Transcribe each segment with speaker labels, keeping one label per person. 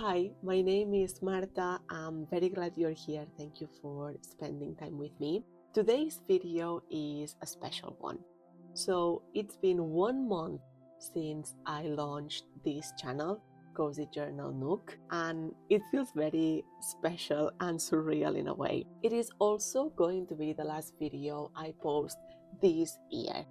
Speaker 1: Hi, my name is Marta. I'm very glad you're here. Thank you for spending time with me. Today's video is a special one. So it's been 1 month since I launched this channel, Cozy Journal Nook, and it feels very special and surreal in a way. It is also going to be the last video I post this year.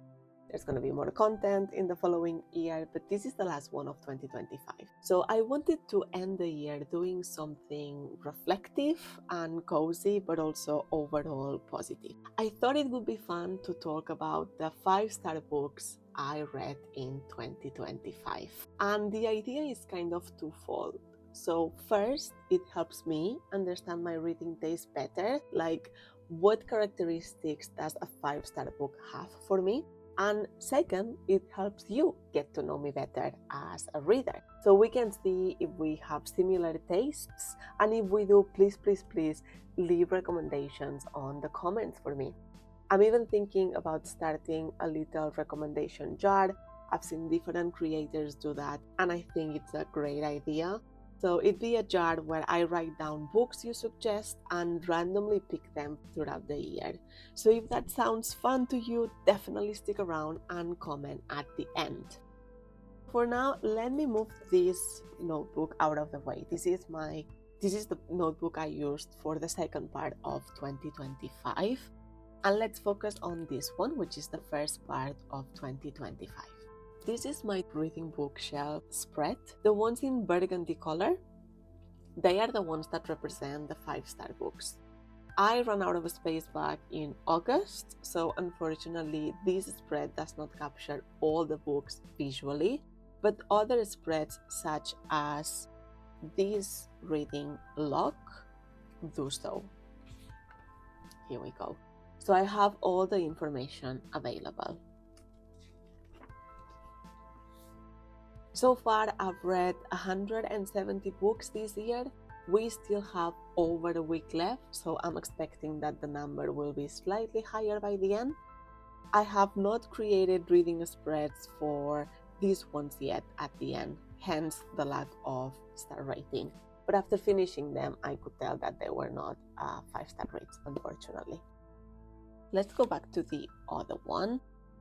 Speaker 1: There's going to be more content in the following year, but this is the last one of 2025. So I wanted to end the year doing something reflective and cozy, but also overall positive. I thought it would be fun to talk about the 5-star books I read in 2025. And the idea is kind of twofold. So first, it helps me understand my reading taste better, like what characteristics does a 5-star book have for me? And second, it helps you get to know me better as a reader. So we can see if we have similar tastes, and if we do, please leave recommendations on the comments for me. I'm even thinking about starting a little recommendation jar. I've seen different creators do that, and I think it's a great idea. So it'd be a jar where I write down books you suggest and randomly pick them throughout the year. So if that sounds fun to you, definitely stick around and comment at the end. For now, let me move this notebook out of the way. This is the notebook I used for the second part of 2025. And let's focus on this one, which is the first part of 2025. This is my reading bookshelf spread. The ones in burgundy color, they are the ones that represent the 5-star books. I ran out of space back in August, so unfortunately this spread does not capture all the books visually, but other spreads such as this reading log do so. Here we go. So I have all the information available. So far, I've read 170 books this year. We still have over a week left, so I'm expecting that the number will be slightly higher by the end. I have not created reading spreads for these ones yet at the end, hence the lack of star rating. But after finishing them, I could tell that they were not 5-star rates, unfortunately. Let's go back to the other one.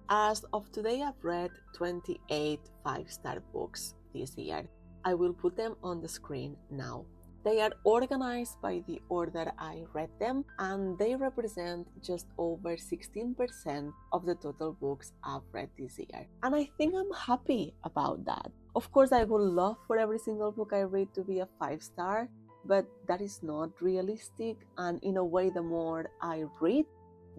Speaker 1: As of today, I've read 28 5-star books this year. I will put them on the screen now. They are organized by the order I read them, and they represent just over 16% of the total books I've read this year. And I think I'm happy about that. Of course, I would love for every single book I read to be a 5-star, but that is not realistic, and in a way, the more I read,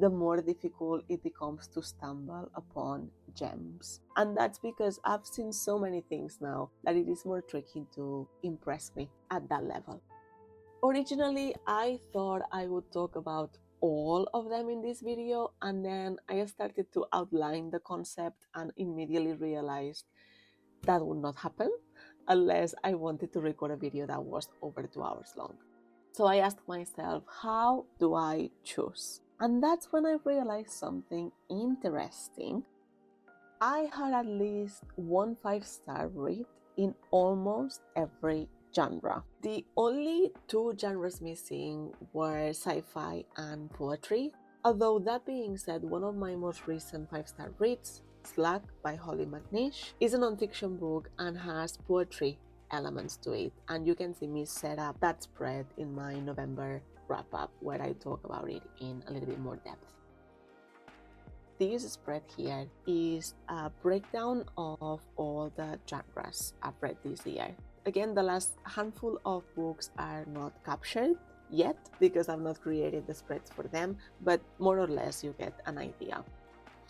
Speaker 1: the more difficult it becomes to stumble upon gems. And that's because I've seen so many things now that it is more tricky to impress me at that level. Originally, I thought I would talk about all of them in this video, and then I started to outline the concept and immediately realized that would not happen unless I wanted to record a video that was over 2 hours long. So I asked myself, how do I choose? And that's when I realized something interesting. I had at least one 5-star read in almost every genre. The only 2 genres missing were sci-fi and poetry. Although that being said, one of my most recent 5-star reads, Slack by Holly McNish, is a nonfiction book and has poetry elements to it. And you can see me set up that spread in my November wrap-up where I talk about it in a little bit more depth. This spread here is a breakdown of all the genres I've read this year. Again, the last handful of books are not captured yet because I've not created the spreads for them, but more or less you get an idea.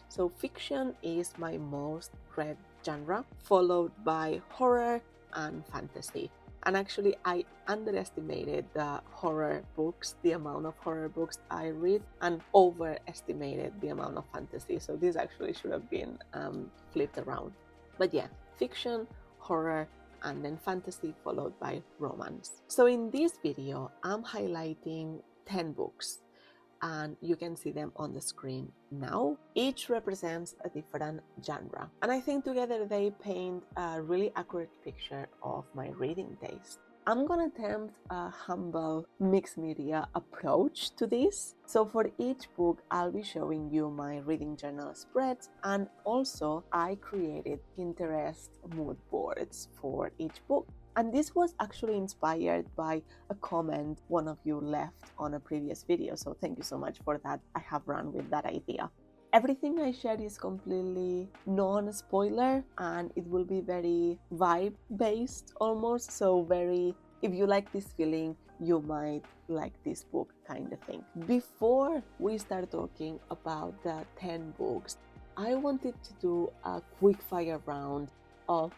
Speaker 1: So fiction is my most read genre, followed by horror and fantasy. And actually, I underestimated the horror books, the amount of horror books I read, and overestimated the amount of fantasy. So this actually should have been flipped around. But yeah, fiction, horror, and then fantasy followed by romance. So in this video, I'm highlighting 10 books, and you can see them on the screen now. Each represents a different genre, and I think together they paint a really accurate picture of my reading taste. I'm gonna attempt a humble mixed media approach to this. So for each book, I'll be showing you my reading journal spreads, and also I created Pinterest mood boards for each book. And this was actually inspired by a comment one of you left on a previous video. So thank you so much for that. I have run with that idea. Everything I share is completely non-spoiler, and it will be very vibe based almost. So very, if you like this feeling, you might like this book kind of thing. Before we start talking about the 10 books, I wanted to do a quick fire round of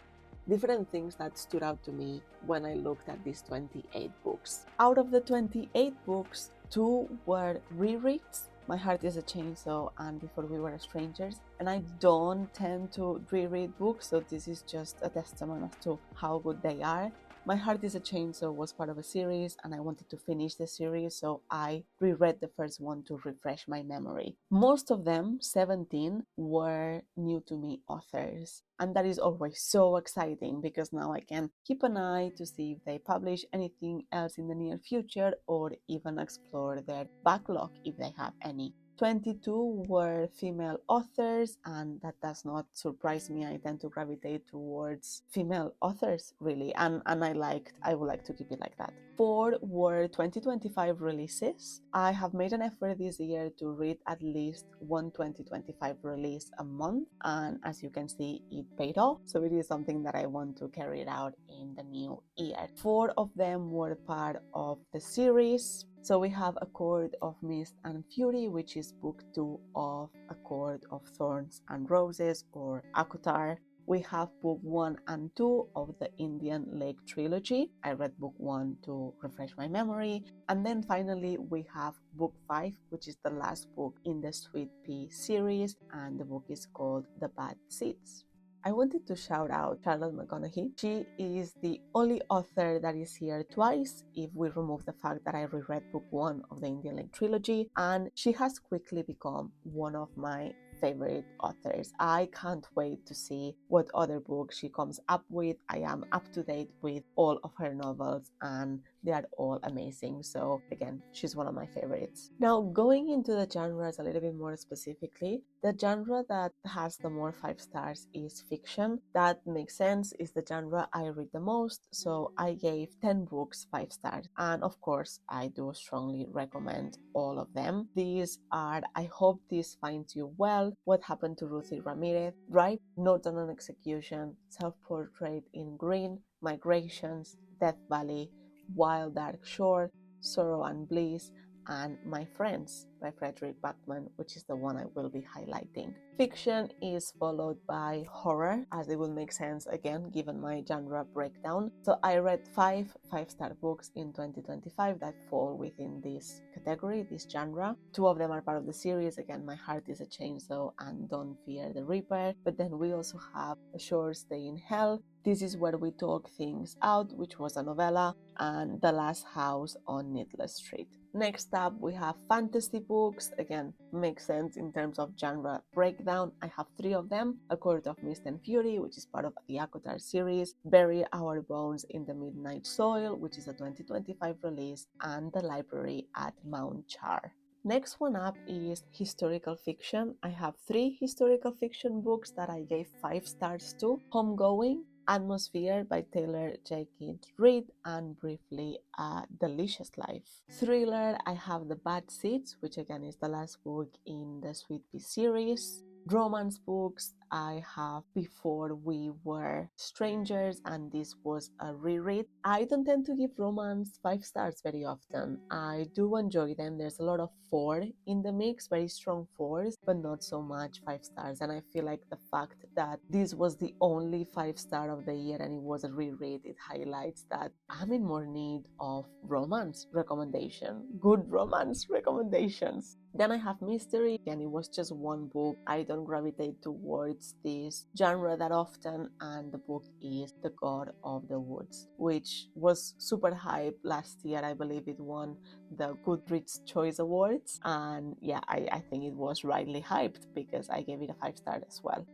Speaker 1: different things that stood out to me when I looked at these 28 books. Out of the 28 books, 2 were rereads. My Heart is a Chainsaw and Before We Were Strangers, and I don't tend to reread books, so this is just a testament as to how good they are. My Heart is a Chainsaw was part of a series, and I wanted to finish the series, so I reread the first one to refresh my memory. Most of them, 17, were new to me authors, and that is always so exciting because now I can keep an eye to see if they publish anything else in the near future, or even explore their backlog if they have any. 22 were female authors, and that does not surprise me. I tend to gravitate towards female authors, really, and I would like to keep it like that. 4 were 2025 releases. I have made an effort this year to read at least one 2025 release a month, and as you can see, it paid off. So it is something that I want to carry it out in the new year. 4 of them were part of the series. So we have A Court of Mist and Fury, which is book 2 of A Court of Thorns and Roses, or Akutar. We have book 1 and 2 of the Indian Lake trilogy. I read book 1 to refresh my memory. And then finally we have book 5, which is the last book in the Sweet Pea series, and the book is called The Bad Seeds. I wanted to shout out Charlotte McConaughey. She is the only author that is here twice, if we remove the fact that I reread book 1 of the Indian Lake trilogy, and she has quickly become one of my favorite authors. I can't wait to see what other books she comes up with. I am up to date with all of her novels, and they are all amazing. So again, she's one of my favorites. Now, going into the genres a little bit more specifically, the genre that has the more 5 stars is fiction. That makes sense, is the genre I read the most, so I gave 10 books 5 stars, and of course I do strongly recommend all of them. These are I Hope This Finds You Well, What Happened to Ruthie Ramirez, Ripe, Note on an Execution, Self-Portrait in Green, Migrations, Death Valley, Wild Dark Shore, Sorrow and Bliss, and My Friends by Frederick Backman, which is the one I will be highlighting. Fiction is followed by horror, as it will make sense again given my genre breakdown. So I read 5 5-star books in 2025 that fall within this category, this genre. 2 of them are part of the series, again, My Heart is a Chainsaw and Don't Fear the Reaper. But then we also have A Short Stay in Hell, This Is Where We Talk Things Out, which was a novella, and The Last House on Needless Street. Next up, we have fantasy books. Again, makes sense in terms of genre breakdown. I have 3 of them: A Court of Mist and Fury, which is part of the Akutar series, Bury Our Bones in the Midnight Soil, which is a 2025 release, and The Library at Mount Char. Next one up is historical fiction. I have 3 historical fiction books that I gave 5 stars to: Homegoing, Atmosphere by Taylor Jenkins Reid, and briefly A Delicious Life. Thriller, I have The Bad Seeds, which again is the last book in the Sweet Pea series. Romance books, I have Before We Were Strangers, and this was a reread. I don't tend to give romance 5 stars very often. I do enjoy them. There's a lot of 4 in the mix, very strong 4s, but not so much 5 stars. And I feel like the fact that this was the only 5 star of the year and it was a reread, it highlights that I'm in more need of romance recommendation, good romance recommendations. Then I have mystery, and it was just 1 book. I don't gravitate towards this genre that often, and the book is The God of the Woods, which was super hype last year. I believe it won the Goodreads Choice Awards, and yeah, I think it was rightly hyped because I gave it a 5 star as well.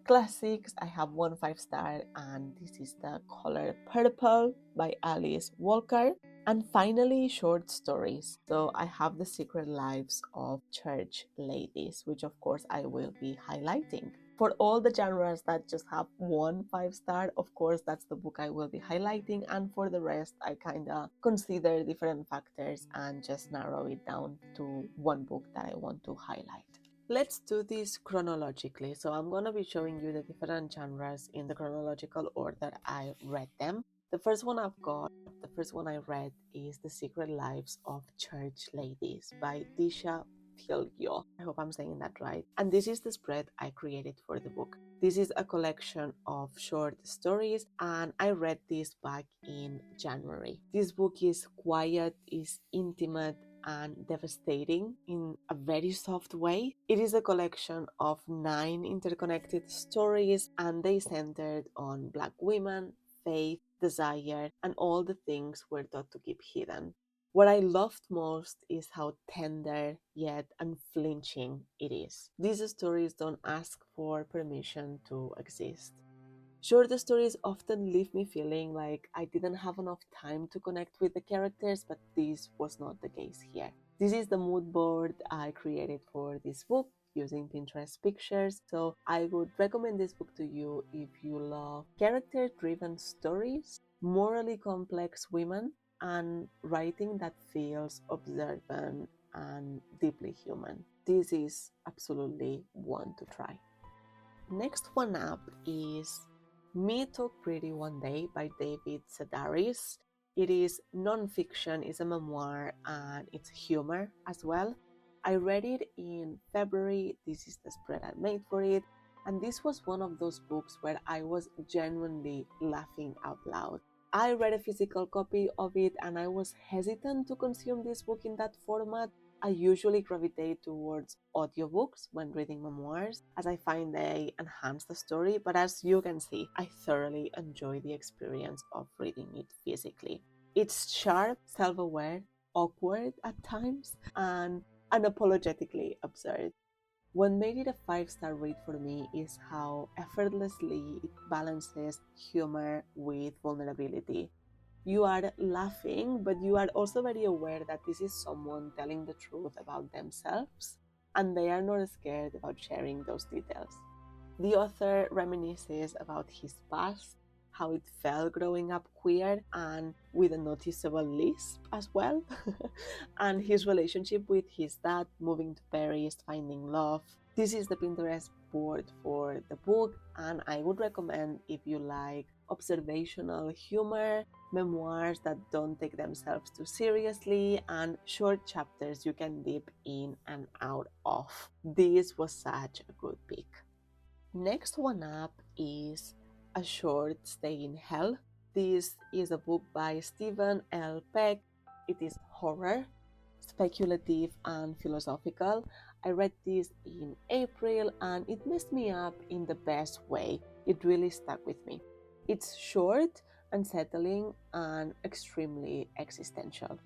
Speaker 1: classics, I have one 5-star, and this is The Color Purple by Alice Walker. And finally, short stories. So I have The Secret Lives of Church Ladies, which of course I will be highlighting. For all the genres that just have one 5-star, of course, that's the book I will be highlighting. And for the rest, I kind of consider different factors and just narrow it down to one book that I want to highlight. Let's do this chronologically. So I'm going to be showing you the different genres in the chronological order I read them. The first one I read is The Secret Lives of Church Ladies by Disha Filgio. I hope I'm saying that right. And this is the spread I created for the book. This is a collection of short stories, and I read this back in January. This book is quiet, is intimate, and devastating in a very soft way. It is a collection of 9 interconnected stories, and they centered on Black women, faith, desire, and all the things we're taught to keep hidden. What I loved most is how tender yet unflinching it is. These stories don't ask for permission to exist. Short stories often leave me feeling like I didn't have enough time to connect with the characters, but this was not the case here. This is the mood board I created for this book using Pinterest pictures, so I would recommend this book to you if you love character-driven stories, morally complex women, and writing that feels observant and deeply human. This is absolutely one to try. Next one up is Me Talk Pretty One Day by David Sedaris. It is non-fiction, it's a memoir, and it's humor as well. I read it in February. This is the spread I made for it. And this was one of those books where I was genuinely laughing out loud. I read a physical copy of it and I was hesitant to consume this book in that format. I usually gravitate towards audiobooks when reading memoirs, as I find they enhance the story, but as you can see, I thoroughly enjoy the experience of reading it physically. It's sharp, self-aware, awkward at times, and unapologetically absurd. What made it a 5-star read for me is how effortlessly it balances humor with vulnerability. You are laughing, but you are also very aware that this is someone telling the truth about themselves, and they are not scared about sharing those details. The author reminisces about his past, how it felt growing up queer and with a noticeable lisp as well, and his relationship with his dad, moving to Paris, finding love. This is the Pinterest board for the book, and I would recommend if you like observational humor, memoirs that don't take themselves too seriously, and short chapters you can dip in and out of. This was such a good pick. Next one up is A Short Stay in Hell. This is a book by Stephen L. Peck. It is horror, speculative, and philosophical. I read this in April and it messed me up in the best way. It really stuck with me. It's short, unsettling, and extremely existential.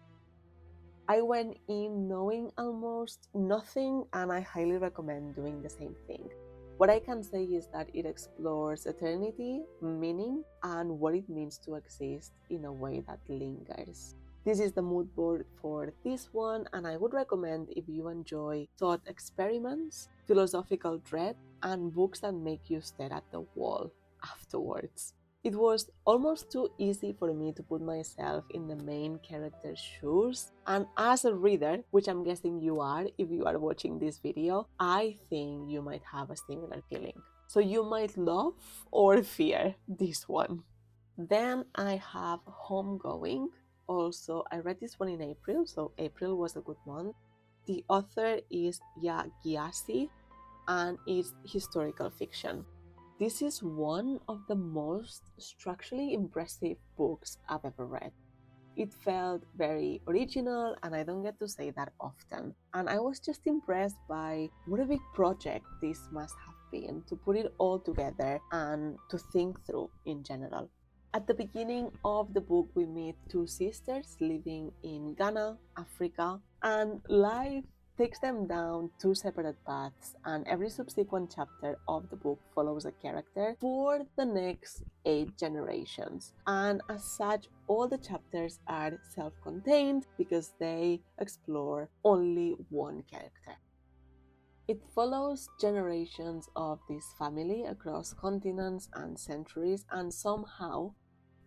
Speaker 1: I went in knowing almost nothing, and I highly recommend doing the same thing. What I can say is that it explores eternity, meaning, and what it means to exist in a way that lingers. This is the mood board for this one, and I would recommend if you enjoy thought experiments, philosophical dread, and books that make you stare at the wall afterwards. It was almost too easy for me to put myself in the main character's shoes, and as a reader, which I'm guessing you are if you are watching this video, I think you might have a similar feeling. So you might love or fear this one. Then I have Homegoing. Also, I read this one in April, so April was a good month. The author is Ya Gyasi, and it's historical fiction. This is one of the most structurally impressive books I've ever read. It felt very original, and I don't get to say that often. And I was just impressed by what a big project this must have been to put it all together and to think through in general. At the beginning of the book, we meet two sisters living in Ghana, Africa, and life takes them down two separate paths, and every subsequent chapter of the book follows a character for the next 8 generations. And as such, all the chapters are self-contained because they explore only one character. It follows generations of this family across continents and centuries, and somehow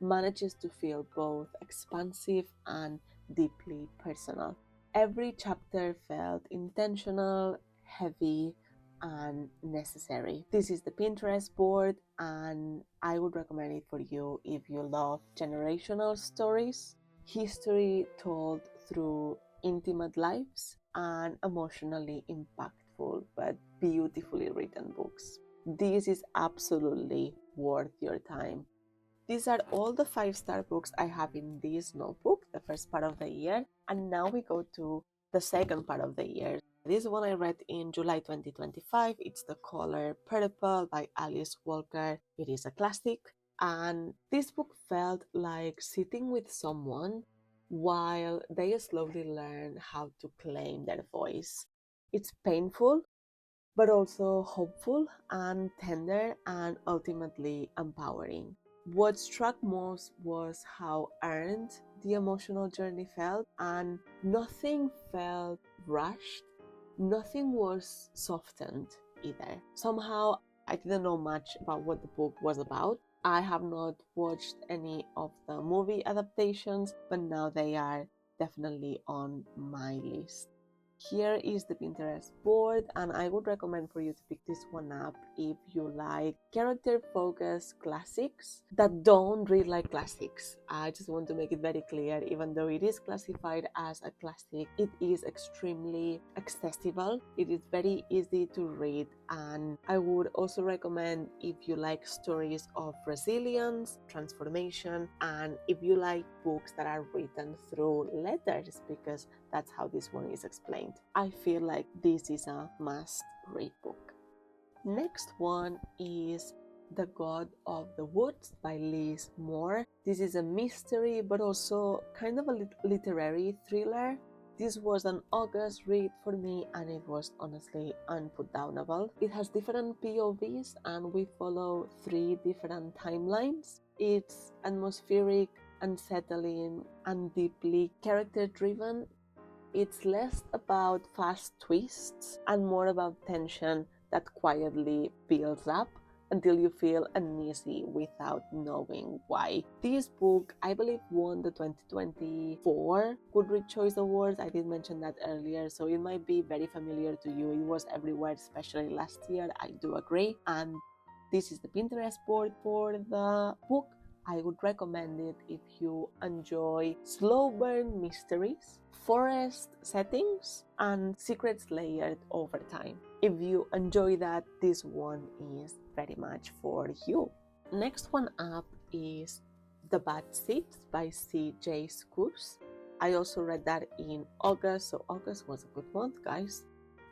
Speaker 1: manages to feel both expansive and deeply personal. Every chapter felt intentional, heavy, and necessary. This is the Pinterest board, and I would recommend it for you if you love generational stories, history told through intimate lives, and emotionally impactful but beautifully written books. This is absolutely worth your time. These are all the 5-star books I have in this notebook, the first part of the year. And now we go to the second part of the year. This one I read in July 2025. It's The Color Purple by Alice Walker. It is a classic. And this book felt like sitting with someone while they slowly learn how to claim their voice. It's painful, but also hopeful and tender and ultimately empowering. What struck most was how earned the emotional journey felt, and nothing felt rushed, nothing was softened either. Somehow, I didn't know much about what the book was about. I have not watched any of the movie adaptations, but now they are definitely on my list. Here is the Pinterest board, and I would recommend for you to pick this one up if you like character-focused classics that don't read like classics. I just want to make it very clear, even though it is classified as a classic, it is extremely accessible. It is very easy to read, and I would also recommend if you like stories of resilience, transformation, and if you like books that are written through letters, because that's how this one is explained. I feel like this is a must-read book. Next one is The God of the Woods by Liz Moore. This is a mystery, but also kind of a literary thriller. This was an August read for me, and it was honestly unputdownable. It has different POVs, and we follow 3 different timelines. It's atmospheric, unsettling, and deeply character-driven. It's less about fast twists and more about tension that quietly builds up until you feel uneasy without knowing why. This book, I believe, won the 2024 Goodreads Choice Awards. I did mention that earlier, so it might be very familiar to you. It was everywhere, especially last year. I do agree. And this is the Pinterest board for the book. I would recommend it if you enjoy slow burn mysteries, forest settings, and secrets layered over time. If you enjoy that, this one is very much for you. Next one up is The Bad Seeds by C.J. Scurs. I also read that in August, so August was a good month, guys.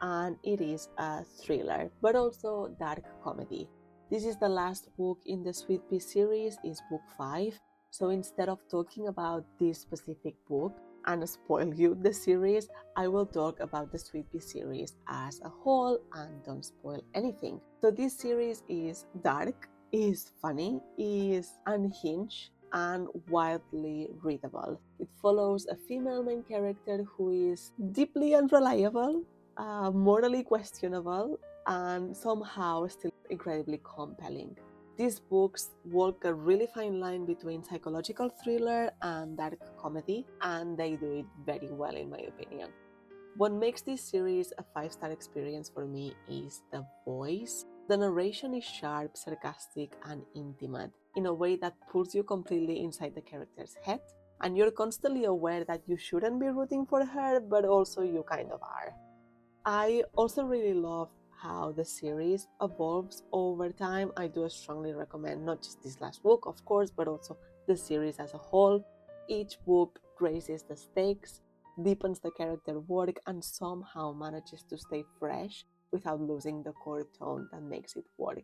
Speaker 1: And it is a thriller, but also dark comedy. This is the last book in the Sweet Pea series, is book 5. So instead of talking about this specific book and spoil you the series, I will talk about the Sweet Pea series as a whole and don't spoil anything. So this series is dark, is funny, is unhinged, and wildly readable. It follows a female main character who is deeply unreliable, morally questionable, and somehow still incredibly compelling. These books walk a really fine line between psychological thriller and dark comedy, and they do it very well in my opinion. What makes this series a 5-star experience for me is the voice. The narration is sharp, sarcastic, and intimate in a way that pulls you completely inside the character's head, and you're constantly aware that you shouldn't be rooting for her, but also you kind of are. I also really love how the series evolves over time. I do strongly recommend not just this last book, of course, but also the series as a whole. Each book raises the stakes, deepens the character work, and somehow manages to stay fresh without losing the core tone that makes it work.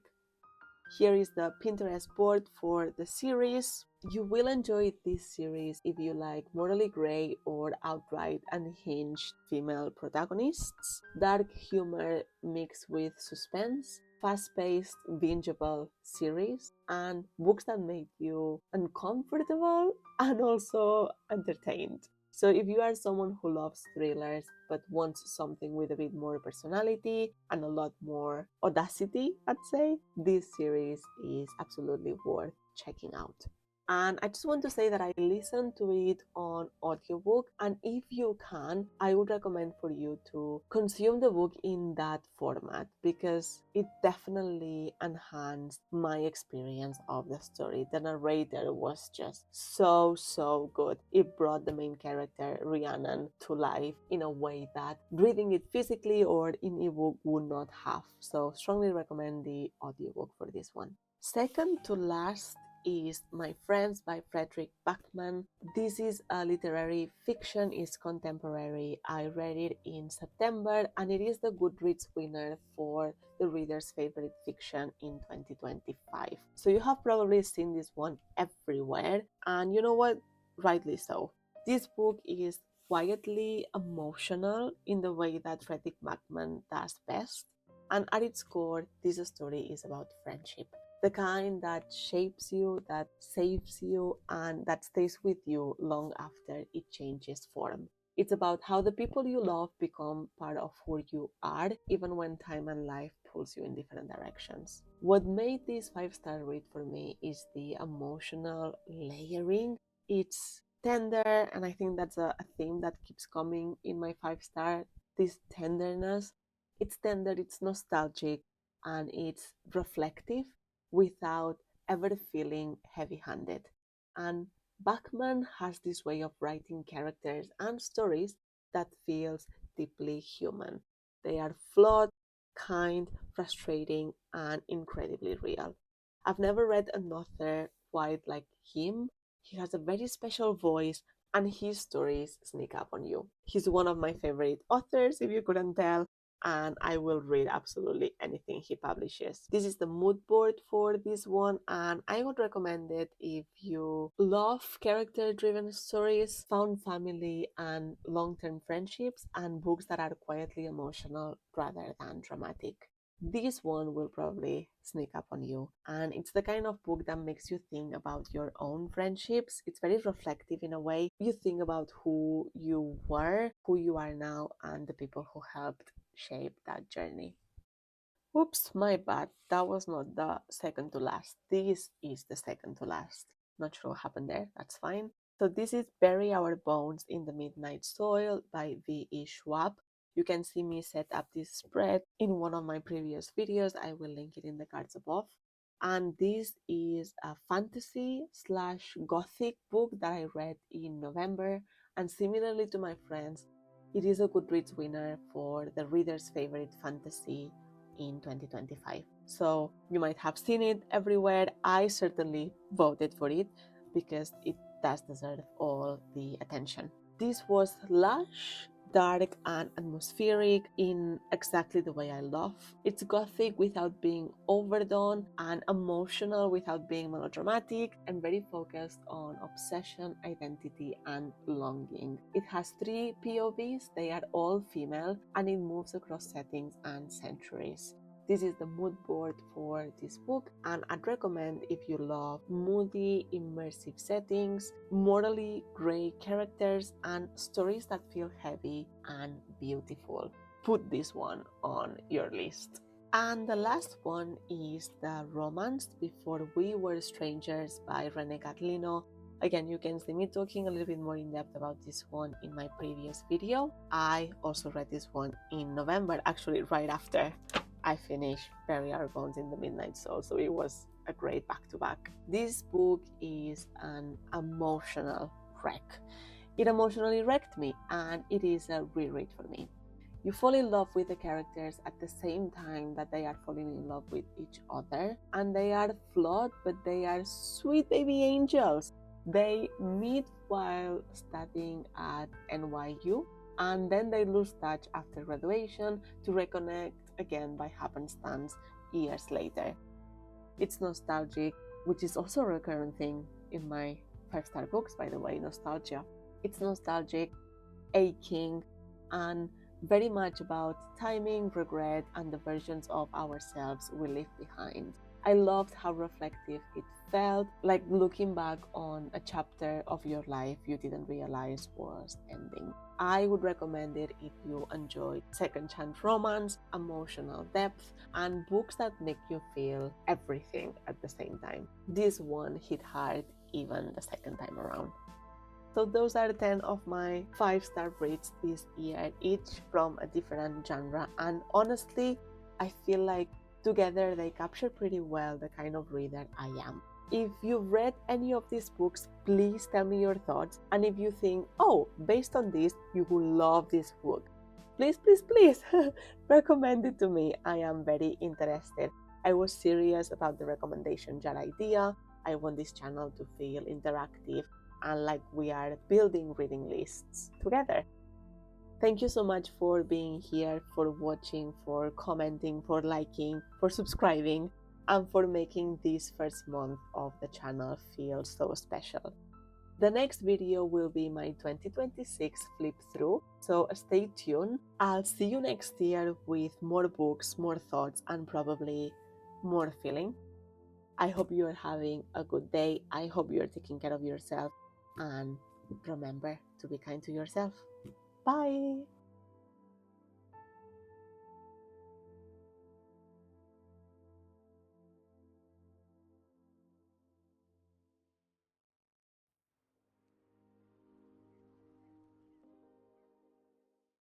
Speaker 1: Here is the Pinterest board for the series. You will enjoy this series if you like morally grey or outright unhinged female protagonists, dark humor mixed with suspense, fast-paced, bingeable series, and books that make you uncomfortable and also entertained. So if you are someone who loves thrillers but wants something with a bit more personality and a lot more audacity, I'd say, this series is absolutely worth checking out. And I just want to say that I listened to it on audiobook, and if you can, I would recommend for you to consume the book in that format because it definitely enhanced my experience of the story. The narrator was just so good. It brought the main character Rhiannon to life in a way that reading it physically or in ebook would not have. So strongly recommend the audiobook for this one. Second to last is My Friends by Frederick Backman. This is a literary fiction, it's contemporary. I read it in September and it is the Goodreads winner for the reader's favorite fiction in 2025. So you have probably seen this one everywhere, and you know what? Rightly so. This book is quietly emotional in the way that Frederick Backman does best. And at its core, this story is about friendship, the kind that shapes you, that saves you, and that stays with you long after it changes form. It's about how the people you love become part of who you are, even when time and life pulls you in different directions. What made this 5-star read for me is the emotional layering. It's tender, and I think that's a theme that keeps coming in my 5-star, this tenderness. It's tender, it's nostalgic, and it's reflective without ever feeling heavy handed. And Bachman has this way of writing characters and stories that feels deeply human. They are flawed, kind, frustrating, and incredibly real. I've never read an author quite like him. He has a very special voice and his stories sneak up on you. He's one of my favorite authors, if you couldn't tell, and I will read absolutely anything he publishes. This is the mood board for this one, and I would recommend it if you love character-driven stories, found family, and long-term friendships, and books that are quietly emotional rather than dramatic. This one will probably sneak up on you, and it's the kind of book that makes you think about your own friendships. It's very reflective in a way. You think about who you were, who you are now, and the people who helped shape that journey. Oops, my bad. That was not the second to last. This is the second to last. Not sure what happened there. That's fine. So this is Bury Our Bones in the Midnight Soil by V.E. Schwab. You can see me set up this spread in one of my previous videos. I will link it in the cards above. And this is a fantasy slash gothic book that I read in November. And similarly to my friends, it is a Goodreads winner for the reader's favorite fantasy in 2025. So you might have seen it everywhere. I certainly voted for it because it does deserve all the attention. This was lush, dark, and atmospheric in exactly the way I love. It's gothic without being overdone, and emotional without being melodramatic, and very focused on obsession, identity, and longing. It has 3 POVs, they are all female, and it moves across settings and centuries. This is the mood board for this book, and I'd recommend if you love moody, immersive settings, morally grey characters, and stories that feel heavy and beautiful. Put this one on your list. And the last one is The Romance Before We Were Strangers by Rene Carlino. Again, you can see me talking a little bit more in depth about this one in my previous video. I also read this one in November, actually right after I finished Bury Our Bones in the Midnight Soul, so it was a great back-to-back. This book is an emotional wreck. It emotionally wrecked me, and it is a reread for me. You fall in love with the characters at the same time that they are falling in love with each other, and they are flawed, but they are sweet baby angels. They meet while studying at NYU, and then they lose touch after graduation to reconnect again by happenstance years later. It's nostalgic, which is also a recurrent thing in my 5-star books, by the way, nostalgia. It's nostalgic, aching, and very much about timing, regret, and the versions of ourselves we leave behind. I loved how reflective it felt, like looking back on a chapter of your life you didn't realize was ending. I would recommend it if you enjoy second chance romance, emotional depth, and books that make you feel everything at the same time. This one hit hard even the second time around. So those are 10 of my 5-star reads this year, each from a different genre. And honestly, I feel like together they capture pretty well the kind of reader I am. If you've read any of these books, please tell me your thoughts. And if you think, oh, based on this, you will love this book, please, please, please recommend it to me. I am very interested. I was serious about the recommendation jar idea. I want this channel to feel interactive and like we are building reading lists together. Thank you so much for being here, for watching, for commenting, for liking, for subscribing, and for making this first month of the channel feel so special. The next video will be my 2026 flip through, so stay tuned. I'll see you next year with more books, more thoughts, and probably more feeling. I hope you are having a good day. I hope you're taking care of yourself. And remember to be kind to yourself. Bye!